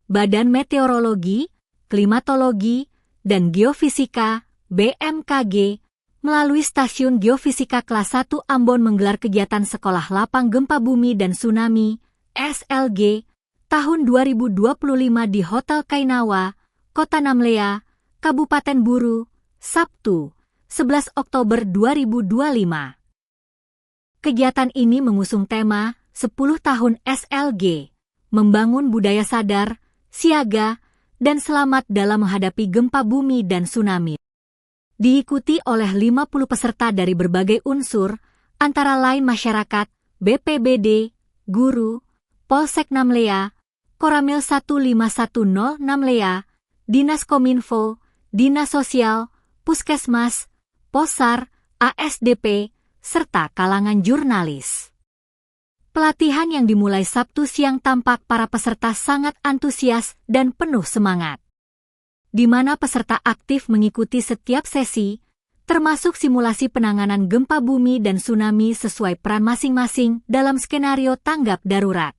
Badan Meteorologi, Klimatologi, dan Geofisika (BMKG) melalui Stasiun Geofisika Kelas 1 Ambon menggelar kegiatan Sekolah Lapang Gempa Bumi dan Tsunami (SLG) tahun 2025 di Hotel Kainawa, Kota Namlea, Kabupaten Buru, Sabtu, 11 Oktober 2025. Kegiatan ini mengusung tema 10 tahun SLG, membangun budaya sadar, siaga, dan selamat dalam menghadapi gempa bumi dan tsunami. Diikuti oleh 50 peserta dari berbagai unsur, antara lain masyarakat, BPBD, guru, Polsek Namlea, Koramil 1510 Namlea, Dinas Kominfo, Dinas Sosial, Puskesmas, Posar, ASDP, serta kalangan jurnalis. Pelatihan yang dimulai Sabtu siang tampak para peserta sangat antusias dan penuh semangat, di mana peserta aktif mengikuti setiap sesi, termasuk simulasi penanganan gempa bumi dan tsunami sesuai peran masing-masing dalam skenario tanggap darurat.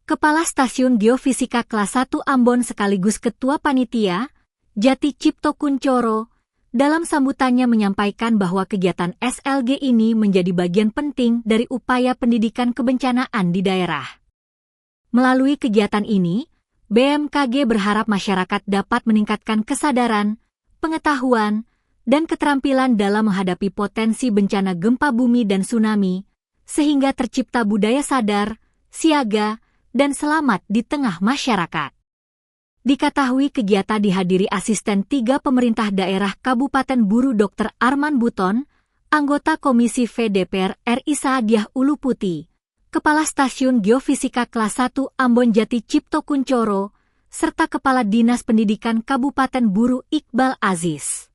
Kepala Stasiun Geofisika Kelas 1 Ambon sekaligus Ketua Panitia, Jati Cipto Kuncoro, dalam sambutannya menyampaikan bahwa kegiatan SLG ini menjadi bagian penting dari upaya pendidikan kebencanaan di daerah. Melalui kegiatan ini, BMKG berharap masyarakat dapat meningkatkan kesadaran, pengetahuan, dan keterampilan dalam menghadapi potensi bencana gempa bumi dan tsunami, sehingga tercipta budaya sadar, siaga, dan selamat di tengah masyarakat. Diketahui kegiatan dihadiri Asisten 3 Pemerintah Daerah Kabupaten Buru Dr. Arman Buton, anggota Komisi V DPR RI Saadiah Uluputi, Kepala Stasiun Geofisika Kelas 1 Ambon Jati Cipto Kuncoro, serta Kepala Dinas Pendidikan Kabupaten Buru Iqbal Aziz.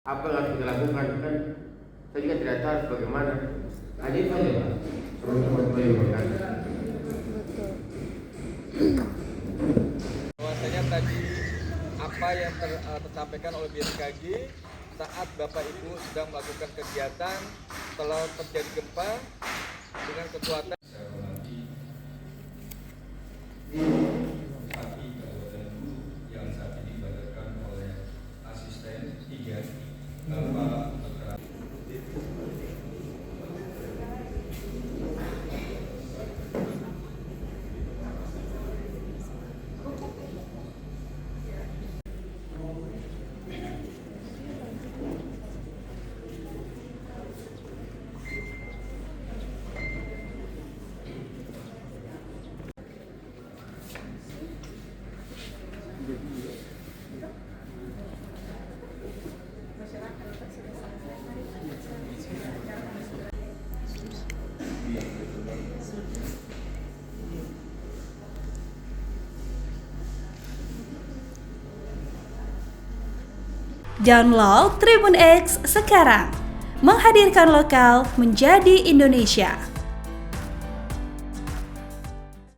Apa yang harus dilakukan kan? Saya juga tidak tahu bagaimana. Aja saja Pak. Bahwasanya tadi apa yang tersampaikan oleh BMKG saat Bapak Ibu sedang melakukan kegiatan setelah terjadi gempa dengan kekuatan yang saat ini dibacakan oleh asisten 3 Bapak Download Tribun X sekarang, menghadirkan lokal menjadi Indonesia.